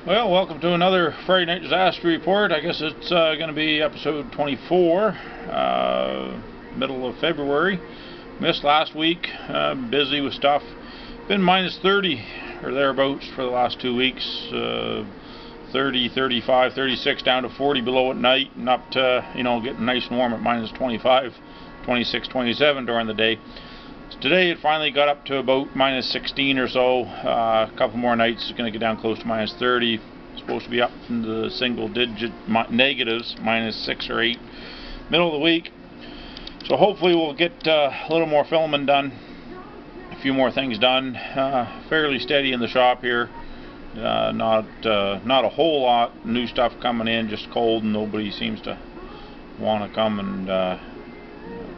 Well, welcome to another Friday Night Disaster Report. I guess it's going to be episode 24, middle of February. Missed last week, busy with stuff. Been minus 30 or thereabouts for the last 2 weeks. 30, 35, 36 down to 40 below at night, and up to, getting nice and warm at minus 25, 26, 27 during the day. Today it finally got up to about minus 16 or so. A couple more nights it's going to get down close to minus 30. It's supposed to be up into the single digit negatives, minus 6 or 8 middle of the week. So hopefully we'll get a little more filming done, a few more things done. Fairly steady in the shop here. Not a whole lot new stuff coming in, just cold, and nobody seems to want to come and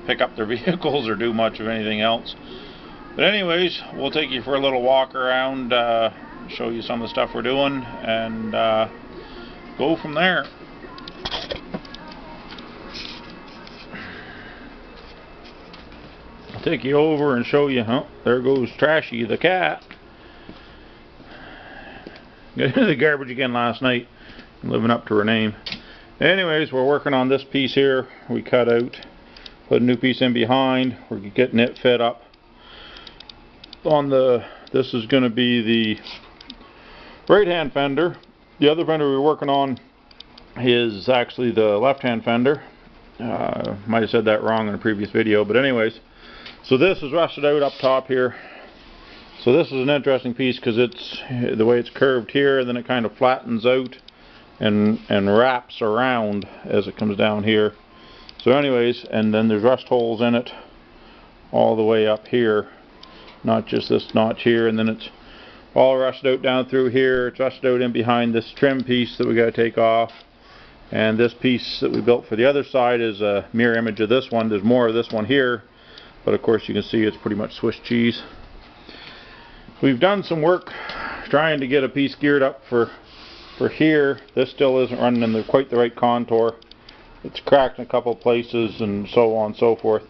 pick up their vehicles or do much of anything else. But anyways, we'll take you for a little walk around, show you some of the stuff we're doing, and go from there. I'll take you over and show you. There goes Trashy the cat. Got into the garbage again last night, living up to her name. Anyways, we're working on this piece here we cut out. Put a new piece in behind. We're getting it fit up on this is going to be the right hand fender. The other fender we're working on is actually the left hand fender. Might have said that wrong in a previous video, but anyways, so this is rusted out up top here. So this is an interesting piece because it's the way it's curved here, and then it kind of flattens out and wraps around as it comes down here. So anyways, and then there's rust holes in it all the way up here, not just this notch here, and then it's all rusted out down through here. It's rusted out in behind this trim piece that we got to take off, and this piece that we built for the other side is a mirror image of this one. There's more of this one here, but of course you can see it's pretty much Swiss cheese. We've done some work trying to get a piece geared up for here. This still isn't running in quite the right contour. It's cracked in a couple of places and so on and so forth.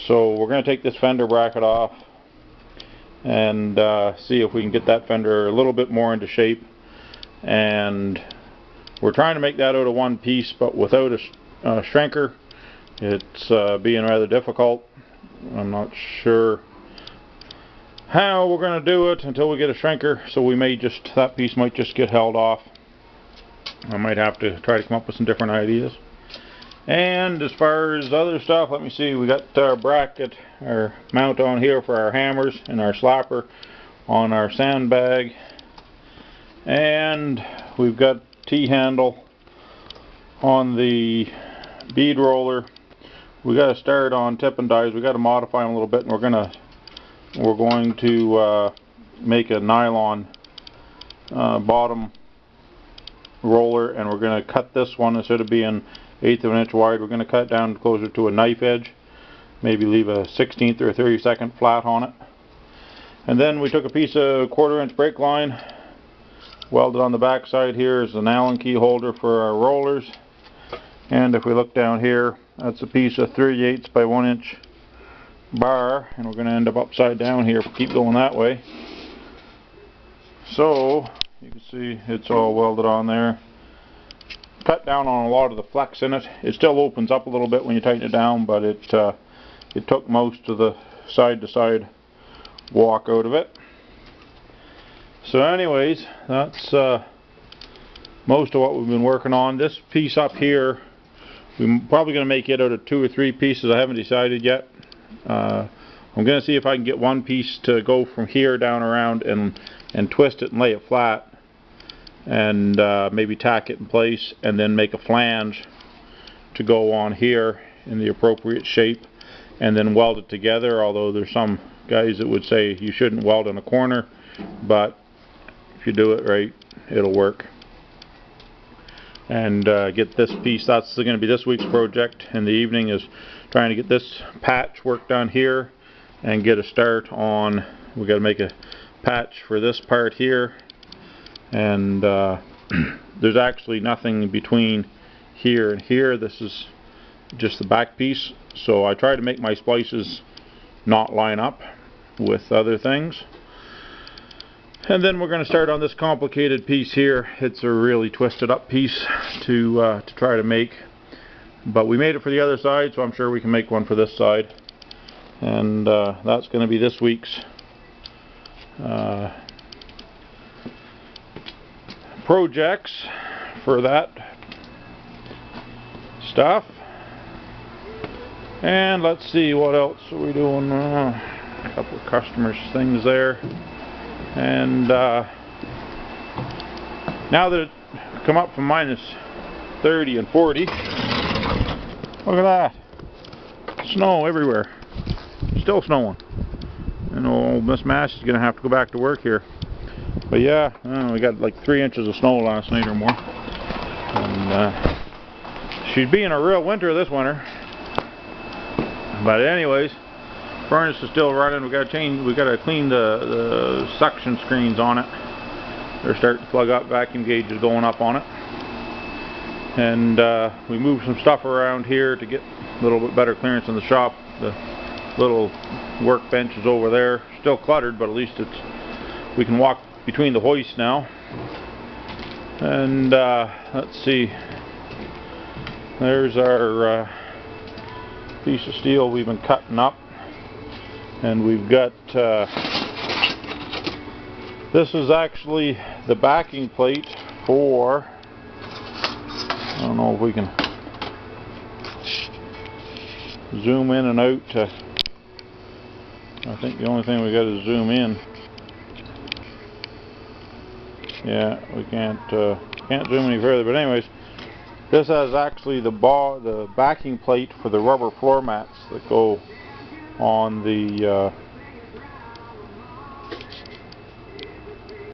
So we're going to take this fender bracket off and see if we can get that fender a little bit more into shape. And we're trying to make that out of one piece, but without a shrinker it's being rather difficult. I'm not sure how we're going to do it until we get a shrinker, so that piece might just get held off. I might have to try to come up with some different ideas. And as far as other stuff, let me see, we got our bracket, our mount on here for our hammers, and our slapper on our sandbag. And we've got T-handle on the bead roller. We got to start on tip and dies. We got to modify them a little bit, and we're going to make a nylon bottom roller, and we're going to cut this one, instead of being 1/8 of an inch wide, we're going to cut it down closer to a knife edge, maybe leave a 1/16 or a 32nd flat on it. And then we took a piece of 1/4 inch brake line, welded on the back side here is an Allen key holder for our rollers. And if we look down here, that's a piece of 3/8 by 1 inch bar, and we're going to end up upside down here if we keep going that way. So you can see it's all welded on there. Cut down on a lot of the flex in it. It still opens up a little bit when you tighten it down, but it took most of the side to side walk out of it. So anyways, that's most of what we've been working on. This piece up here, we're probably going to make it out of 2 or 3 pieces. I haven't decided yet. I'm going to see if I can get one piece to go from here down around and twist it and lay it flat, and maybe tack it in place, and then make a flange to go on here in the appropriate shape, and then weld it together. Although there's some guys that would say you shouldn't weld in a corner, but if you do it right, it'll work. And get this piece, that's going to be this week's project in the evening, is trying to get this patch work done here and get a start on, we got to make a patch for this part here. And there's actually nothing between here and here. This is just the back piece, so I try to make my splices not line up with other things. And then we're going to start on this complicated piece here. It's a really twisted up piece to try to make. But we made it for the other side, so I'm sure we can make one for this side. And that's going to be this week's projects for that stuff. And let's see, what else are we doing? A couple of customers' things there. And now that it come up from minus 30 and 40, look at that, snow everywhere, still snowing. And old Miss Mash is gonna have to go back to work here. But yeah, we got like 3 inches of snow last night or more, and she'd be in a real winter this winter. But anyways, furnace is still running. We got to clean the suction screens on it. They're starting to plug up. Vacuum gauge is going up on it. And we moved some stuff around here to get a little bit better clearance in the shop. The little workbench is over there, still cluttered, but at least we can walk between the hoists now. And let's see. There's our piece of steel we've been cutting up. And we've got, this is actually the backing plate for, I don't know if we can zoom in and out. I think the only thing we got is zoom in. Yeah, we can't zoom any further. But anyways, this has actually the backing plate for the rubber floor mats that go on the